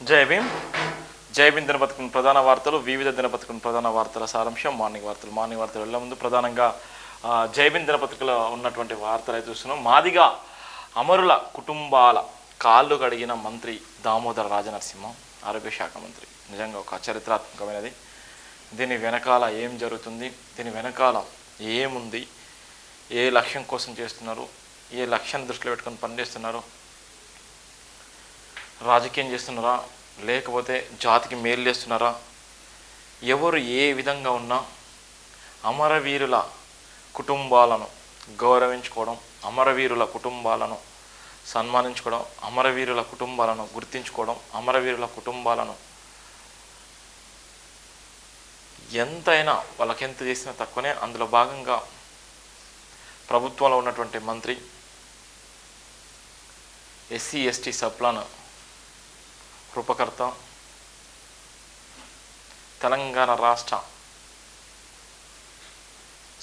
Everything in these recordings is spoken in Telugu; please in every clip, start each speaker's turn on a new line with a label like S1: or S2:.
S1: జై భీమ్. జై భీమ్ దినపత్రికను ప్రధాన వార్తలు, వివిధ దినపత్రికను ప్రధాన వార్తల సారాంశం మార్నింగ్ వార్తలు వెళ్ళే ముందు ప్రధానంగా జై భీమ్ దినపత్రికలో ఉన్నటువంటి వార్తలు అయితే చూస్తున్నాం. మాదిగా అమరుల కుటుంబాల కాళ్ళు కడిగిన మంత్రి దామోదర రాజనరసింహ, ఆరోగ్య శాఖ మంత్రి. నిజంగా ఒక చరిత్రాత్మకమైనది. దీని వెనకాల ఏం జరుగుతుంది, దీని వెనకాల ఏముంది, ఏ లక్ష్యం కోసం చేస్తున్నారు, ఏ లక్ష్యాన్ని దృష్టిలో పెట్టుకొని పనిచేస్తున్నారు, రాజకీయం చేస్తున్నారా లేకపోతే జాతికి మేలు చేస్తున్నారా, ఎవరు ఏ విధంగా ఉన్నా అమరవీరుల కుటుంబాలను గౌరవించుకోవడం, అమరవీరుల కుటుంబాలను సన్మానించుకోవడం, అమరవీరుల కుటుంబాలను గుర్తించుకోవడం, అమరవీరుల కుటుంబాలను ఎంతైనా వాళ్ళకెంత చేసినా తక్కువనే. అందులో భాగంగా ప్రభుత్వంలో ఉన్నటువంటి మంత్రి ఎస్సీ ఎస్టీ సప్లాన్ రూపకర్త, తెలంగాణ రాష్ట్ర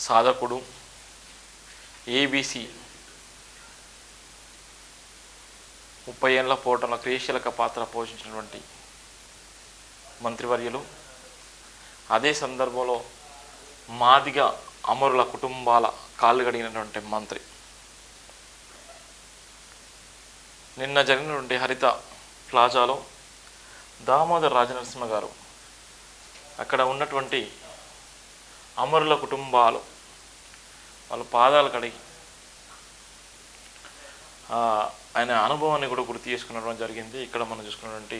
S1: సాధకుడు, ఏబీసీ 30 ఏళ్ల పోరాటంలో క్రియాశీలక పాత్ర పోషించినటువంటి మంత్రివర్యులు, అదే సందర్భంలో మాదిగా అమరుల కుటుంబాల కాళ్ళు కడిగినటువంటి మంత్రి. నిన్న జరిగినటువంటి హరిత ప్లాజాలో దామోదర రాజనరసింహ గారు అక్కడ ఉన్నటువంటి అమరుల కుటుంబాలు వాళ్ళ పాదాలు కడిగి ఆయన అనుభవాన్ని కూడా గుర్తు చేసుకునడం జరిగింది. ఇక్కడ మనం చూసుకున్నటువంటి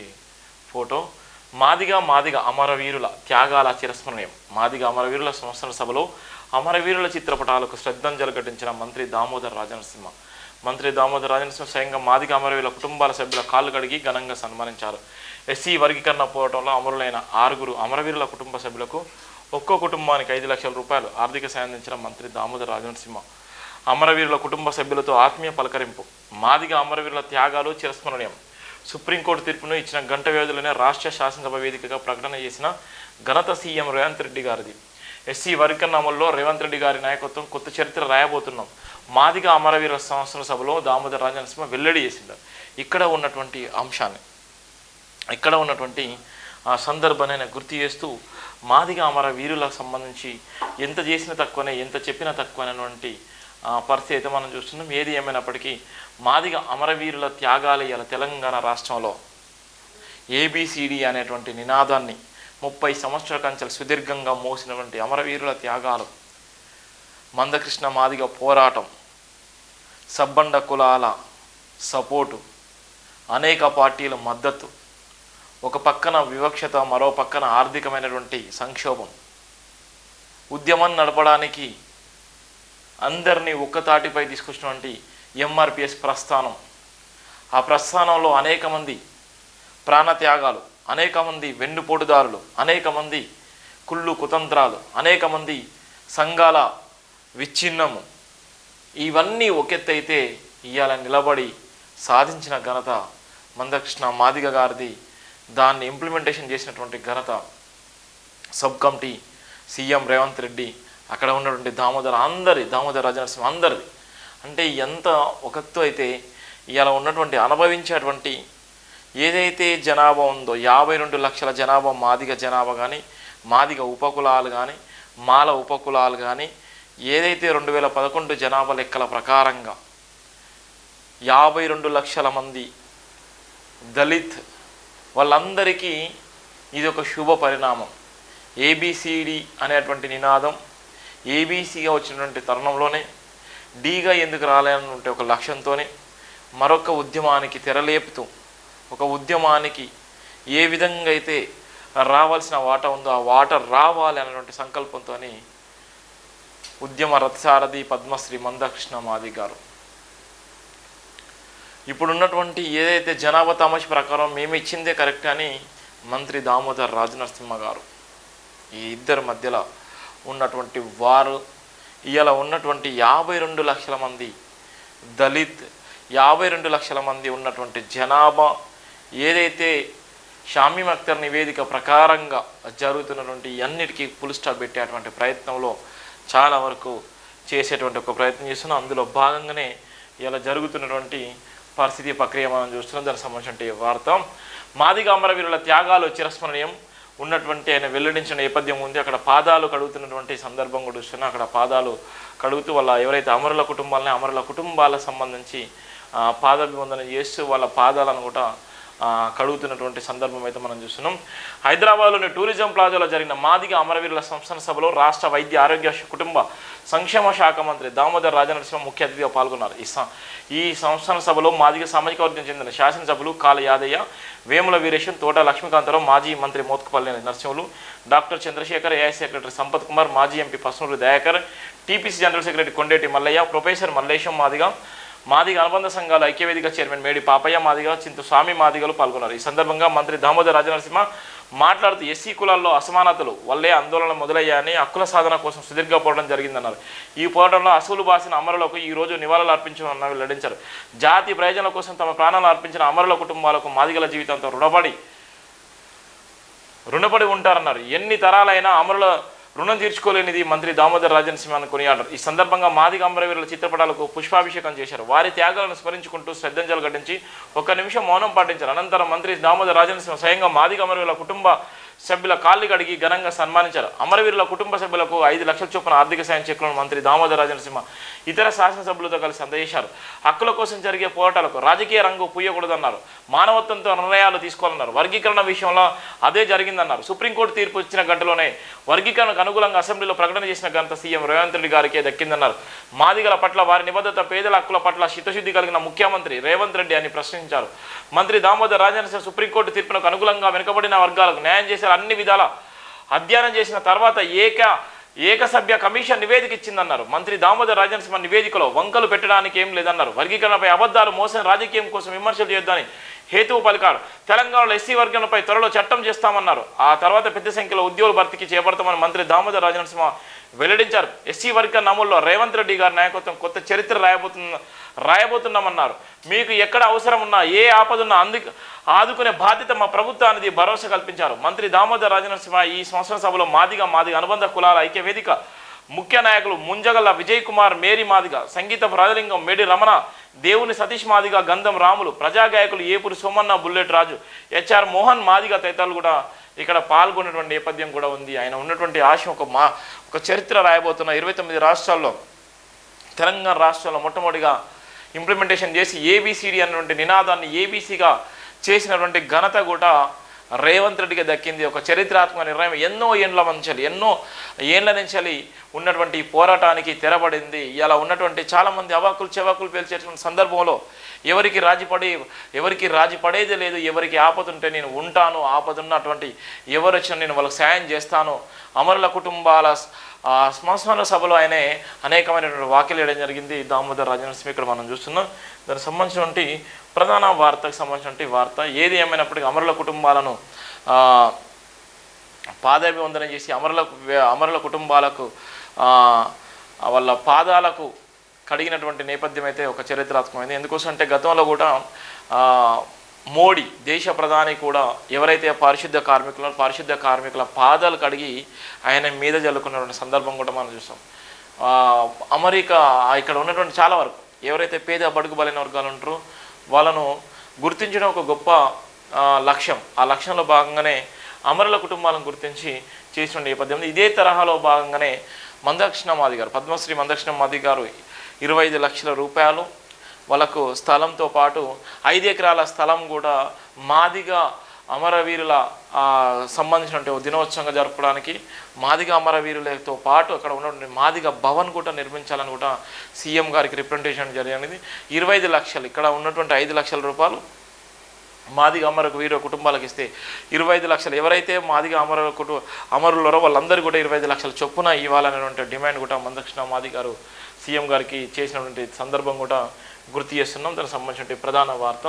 S1: ఫోటో మాదిగా అమరవీరుల త్యాగాల చిరస్మరణీయం. మాదిగా అమరవీరుల సంవత్సర సభలో అమరవీరుల చిత్రపటాలకు శ్రద్ధాంజలి ఘటించిన మంత్రి దామోదర రాజనరసింహ. మంత్రి దామోదర రాజనరసింహ స్వయంగా మాదిగా అమరవీరుల కుటుంబాల సభ్యుల కాళ్ళు కడిగి ఘనంగా సన్మానించారు. ఎస్సీ వర్గీకరణ పోరాటంలో అమరులైన 6 అమరవీరుల కుటుంబ సభ్యులకు ఒక్కో కుటుంబానికి 5 లక్షల రూపాయలు ఆర్థిక సాయం అందించిన మంత్రి దామోదర రాజనరసింహ అమరవీరుల కుటుంబ సభ్యులతో ఆత్మీయ పలకరింపు. మాదిగా అమరవీరుల త్యాగాలు చిరస్మరణీయం. సుప్రీంకోర్టు తీర్పును ఇచ్చిన గంట వ్యవధిలోనే రాష్ట్ర శాసనసభ వేదికగా ప్రకటన చేసిన ఘనత సీఎం రేవంత్ రెడ్డి గారిది. ఎస్సీ వర్గీకరణ అమలులో రేవంత్ రెడ్డి గారి నాయకత్వం కొత్త చరిత్ర రాయబోతున్నాం. మాదిగా అమరవీరుల సంవత్సర సభలో దామోదర రాజనరసింహ వెల్లడి చేసింది. ఇక్కడ ఉన్నటువంటి అంశాన్ని, ఇక్కడ ఉన్నటువంటి సందర్భాన్ని గుర్తు చేస్తూ మాదిగా అమరవీరులకు సంబంధించి ఎంత చేసినా తక్కువనే, ఎంత చెప్పినా తక్కువనేటువంటి పరిస్థితి అయితే మనం చూస్తున్నాం. ఏది ఏమైనప్పటికీ మాదిగా అమరవీరుల త్యాగాలు ఇలా తెలంగాణ రాష్ట్రంలో ఏబిసిడి అనేటువంటి నినాదాన్ని 30 సంవత్సరాల కంచెలు సుదీర్ఘంగా మోసినటువంటి అమరవీరుల త్యాగాలు, మందకృష్ణ మాదిగ పోరాటం, సబ్బండ కులాల సపోర్టు, అనేక పార్టీల మద్దతు, ఒక పక్కన వివక్షత, మరో పక్కన ఆర్థికమైనటువంటి సంక్షోభం, ఉద్యమం నడపడానికి అందరినీ ఒక్కతాటిపై తీసుకొచ్చినటువంటి ఎంఆర్పిఎస్ ప్రస్థానం. ఆ ప్రస్థానంలో అనేక మంది ప్రాణత్యాగాలు, అనేక మంది వెన్నుపోటుదారులు, అనేక మంది కుళ్ళు కుతంత్రాలు, అనేక మంది సంఘాల విచ్ఛిన్నము, ఇవన్నీ ఒకెత్తైతే ఇవాళ నిలబడి సాధించిన ఘనత మందకృష్ణ మాదిగ గారిది. దాన్ని ఇంప్లిమెంటేషన్ చేసినటువంటి ఘనత sub committee, CM Revanth Reddy, అక్కడ ఉన్నటువంటి దామోదర రాజనరసింహ అందరిది. అంటే ఎంత ఒకత్తు అయితే ఇవాళ ఉన్నటువంటి అనుభవించేటువంటి ఏదైతే జనాభా ఉందో 52 లక్షల జనాభా మాదిగ జనాభా కానీ, మాదిగ ఉపకులాలు కానీ, మాల ఉపకులాలు కానీ, ఏదైతే 2011 జనాభా లెక్కల ప్రకారంగా 52 లక్షల మంది దళిత్ వాళ్ళందరికీ ఇది ఒక శుభ పరిణామం. ఏబిసిడి అనేటువంటి నినాదం ఏబీసీగా వచ్చినటువంటి తరుణంలోనే డీగా ఎందుకు రాలేనంటే ఒక లక్ష్యంతోనే మరొక ఉద్యమానికి తెరలేపుతూ, ఒక ఉద్యమానికి ఏ విధంగా అయితే రావాల్సిన వాటా ఉందో ఆ వాటా రావాలి అనేటువంటి సంకల్పంతో ఉద్యమ రథసారథి పద్మశ్రీ మందకృష్ణ మాదిగ గారు. ఇప్పుడున్నటువంటి ఏదైతే జనాభా తమాష ప్రకారం మేము ఇచ్చిందే కరెక్ట్ అని మంత్రి దామోదర రాజనరసింహ గారు, ఈ ఇద్దరి మధ్యలో ఉన్నటువంటి వారు ఇలా ఉన్నటువంటి 52 లక్షల మంది దళిత్, 52 లక్షల మంది ఉన్నటువంటి జనాభా ఏదైతే షామీం అఖ్తర్ నివేదిక ప్రకారంగా జరుగుతున్నటువంటి అన్నిటికీ ఫుల్ స్టాప్ పెట్టేటువంటి ప్రయత్నంలో చాలా వరకు చేసేటువంటి ఒక ప్రయత్నం చేస్తున్నాం. అందులో భాగంగానే ఇలా జరుగుతున్నటువంటి పరిస్థితి ప్రక్రియ మనం చూస్తున్నాం. దానికి సంబంధించిన వార్త. మాదిగ అమరవీరుల త్యాగాలు చిరస్మరణీయం ఉన్నటువంటి ఆయన వెల్లడించిన నేపథ్యం ఉంది. అక్కడ పాదాలు కడుగుతున్నటువంటి సందర్భం కూడా చూస్తున్నాం. అక్కడ పాదాలు కడుగుతూ వాళ్ళ ఎవరైతే అమరుల కుటుంబాలకు సంబంధించి పాదాభివందన చేస్తూ వాళ్ళ పాదాలను కూడా కడుగుతున్నటువంటి సందర్భం అయితే మనం చూస్తున్నాం. హైదరాబాద్లోని టూరిజం ప్లాజాలో జరిగిన మాదిగ అమరవీరుల సంస్థాన సభలో రాష్ట్ర వైద్య ఆరోగ్య కుటుంబ సంక్షేమ శాఖ మంత్రి దామోదర్ రాజనరసింహ ముఖ్య అతిథిగా పాల్గొన్నారు. ఈ సంస్థాన సభలో మాదిగ సామాజిక వర్గం చెందిన శాసనసభ్యులు కాళ యాదయ్య, వేముల వీరేశం, తోట లక్ష్మీకాంతరావు, మాజీ మంత్రి Mothkupalli Narasimhulu, doctor Chandrashekar, AI secretary Sampath Kumar, మాజీ MP Pasunuri Dayakar, TPC general secretary Kondeti Mallaiah, professor Mallesham Madiga అనుబంధ సంఘాల ఐక్యవేదిక చైర్మన్ మేడి పాపయ్య మాదిగ, చింతు స్వామి మాదిగలు పాల్గొన్నారు. ఈ సందర్భంగా మంత్రి దామోదర్ రాజనరసింహ మాట్లాడుతూ ఎస్సీ కులాల్లో అసమానతలు వల్లే ఆందోళన మొదలయ్యాయని, హక్కుల సాధన కోసం సుదీర్ఘ పోరాటం జరిగిందన్నారు. ఈ పోరాటంలో అసూలు బాసిన అమరులకు ఈరోజు నివాళులు అర్పించమని వెల్లడించారు. జాతి ప్రయోజనాల కోసం తమ ప్రాణాలు అర్పించిన అమరుల కుటుంబాలకు మాదిగల జీవితంతో రుణపడి ఉంటారన్నారు. ఎన్ని తరాలైనా అమరుల రుణం తీర్చుకోలేనిది మంత్రి దామోదర్ రాజనరసింహను కొనియాడారు. ఈ సందర్భంగా మాదిగ అమరవీరుల చిత్రపటాలకు పుష్పాభిషేకం చేశారు. వారి త్యాగాలను స్మరించుకుంటూ శ్రద్ధాంజలి ఘటించి 1 నిమిషం మౌనం పాటించారు. అనంతరం మంత్రి దామోదర్ రాజనరసింహ స్వయంగా మాదిగ అమరవీరుల కుటుంబ సభ్యుల కాళ్ళు కడిగి ఘనంగా సన్మానించారు. అమరవీరుల కుటుంబ సభ్యులకు 5 లక్షల చొప్పున ఆర్థిక సాయం చెక్కులను మంత్రి దామోదర్ రాజనరసింహ ఇతర శాసనసభ్యులతో కలిసి అందజేశారు. హక్కుల కోసం జరిగే పోరాటాలకు రాజకీయ రంగు పూయకూడదన్నారు. మానవత్వంతో నిర్ణయాలు తీసుకోవాలన్నారు. వర్గీకరణ విషయంలో అదే జరిగిందన్నారు. సుప్రీంకోర్టు తీర్పు ఇచ్చిన గంటలోనే వర్గీకరణకు అనుకూలంగా అసెంబ్లీలో ప్రకటన చేసిన ఘనత సీఎం రేవంత్ రెడ్డి గారికే దక్కిందన్నారు. మాదిగల పట్ల వారి నిబద్ధత, పేదల హక్కుల పట్ల చిత్తశుద్ధి కలిగిన ముఖ్యమంత్రి రేవంత్ రెడ్డి అని ప్రశ్నించారు. మంత్రి దామోదర్ రాజనరసింహ సుప్రీంకోర్టు తీర్పునకు అనుకూలంగా వెనుకబడిన వర్గాలకు న్యాయం చేసే అన్ని విధాల అధ్యయనం చేసిన తర్వాత ఏకసభ్య కమిషన్ నివేదిక ఇచ్చిందన్నారు. మంత్రి దామోదర్ రాజనరసింహ నివేదికలో వంకలు పెట్టడానికి ఏం లేదన్నారు. వర్గీకరణపై అబద్ధాలు, మోసం, రాజకీయం కోసం విమర్శలు చేయొద్దని హేతువు పలికారు. తెలంగాణలో ఎస్సీ వర్గంపై త్వరలో చట్టం చేస్తామన్నారు. ఆ తర్వాత పెద్ద సంఖ్యలో ఉద్యోగుల భర్తీకి చేపడతామని మంత్రి దామోదర్ రాజనరసింహ వెల్లడించారు. ఎస్సీ వర్గ నమూల్లో రేవంత్ రెడ్డి గారి నాయకత్వం కొత్త చరిత్ర రాయబోతున్నామన్నారు. మీకు ఎక్కడ అవసరం ఉన్నా, ఏ ఆపదున్నా ఆదుకునే బాధ్యత మా ప్రభుత్వానికి భరోసా కల్పించారు. మంత్రి దామోదర్ రాజనరసింహ ఈ సంవత్సర సభలో మాదిగ అనుబంధ కులాల ఐక్యవేదిక ముఖ్య నాయకులు ముంజగల్ల విజయ్ కుమార్, మేరీ మాదిగ, సంగీత రాజలింగం, మేడి రమణ, దేవుని సతీష్ మాదిగ, గంధం రాములు, ప్రజా గాయకులు ఏపూరి సోమన్న, బుల్లెట్ రాజు, హెచ్ఆర్ మోహన్ మాదిగ తదితరులు కూడా ఇక్కడ పాల్గొన్నటువంటి నేపథ్యం కూడా ఉంది. ఆయన ఉన్నటువంటి ఆశ ఒక చరిత్ర రాయబోతున్న 29 రాష్ట్రాల్లో తెలంగాణ రాష్ట్రంలో మొట్టమొదటిగా ఇంప్లిమెంటేషన్ చేసి ఏబిసిడి అన్నటువంటి నినాదాన్ని ఏబీసీగా చేసినటువంటి ఘనత కూడా రేవంత్ రెడ్డికి దక్కింది. ఒక చరిత్రాత్మక నిర్ణయం. ఎన్నో ఏళ్ల నుంచి ఉన్నటువంటి పోరాటానికి తెరబడింది. ఇలా ఉన్నటువంటి చాలామంది అవాకులు చెవాకులు పేల్చేటువంటి సందర్భంలో ఎవరికి రాజీ పడేది లేదు. ఎవరికి ఆపదుంటే నేను ఉంటాను, ఆపదున్నటువంటి ఎవరు వచ్చినా నేను వాళ్ళకి సాయం చేస్తాను. అమరుల కుటుంబాల శ్మశాన సభలో ఆయనే అనేకమైనటువంటి వ్యాఖ్యలు వేయడం జరిగింది దామోదర్ రాజనరసింహ. ఇక్కడ మనం చూస్తున్నాం. దానికి సంబంధించినటువంటి ప్రధాన వార్తకు సంబంధించినటువంటి వార్త ఏది ఏమైనప్పటికీ అమరుల కుటుంబాలను పాదాభివందనం చేసి అమరుల కుటుంబాలకు వాళ్ళ పాదాలకు కడిగినటువంటి నేపథ్యం అయితే ఒక చరిత్రాత్మకమైంది. ఎందుకోసం అంటే గతంలో కూడా మోడీ దేశ ప్రధాని కూడా ఎవరైతే పారిశుద్ధ్య కార్మికుల పాదాలు కడిగి ఆయన మీద జల్లుకున్నటువంటి సందర్భం కూడా మనం చూస్తాం. అమెరికా ఇక్కడ ఉన్నటువంటి చాలా వరకు ఎవరైతే పేద బడుగు బలైన వర్గాలు ఉంటారో వాళ్ళను గుర్తించడం ఒక గొప్ప లక్ష్యం. ఆ లక్ష్యంలో భాగంగానే అమరుల కుటుంబాలను గుర్తించి చేసిన నేపథ్యం. ఇదే తరహాలో భాగంగానే పద్మశ్రీ మందకృష్ణ మాది గారు 25 లక్షల రూపాయలు వాళ్ళకు స్థలంతో పాటు 5 ఎకరాల స్థలం కూడా మాదిగ అమరవీరుల సంబంధించినటువంటి దినోత్సవంగా జరపడానికి మాదిగ అమరవీరులతో పాటు అక్కడ ఉన్నటువంటి మాదిగ భవన్ కూడా నిర్మించాలని కూడా సీఎం గారికి రిప్రజెంటేషన్ జరిగినది. 25 లక్షలు ఇక్కడ ఉన్నటువంటి 5 లక్షల రూపాయలు మాదిగ వీర కుటుంబాలకు ఇస్తే 25 లక్షలు ఎవరైతే మాదిగ అమరులరో వాళ్ళందరూ కూడా 25 లక్షల చొప్పున ఇవ్వాలనేటువంటి డిమాండ్ కూడా మందకృష్ణ మాది గారు సీఎం గారికి చేసినటువంటి సందర్భం కూడా గుర్తు చేస్తున్నాం. దానికి సంబంధించిన ప్రధాన వార్త.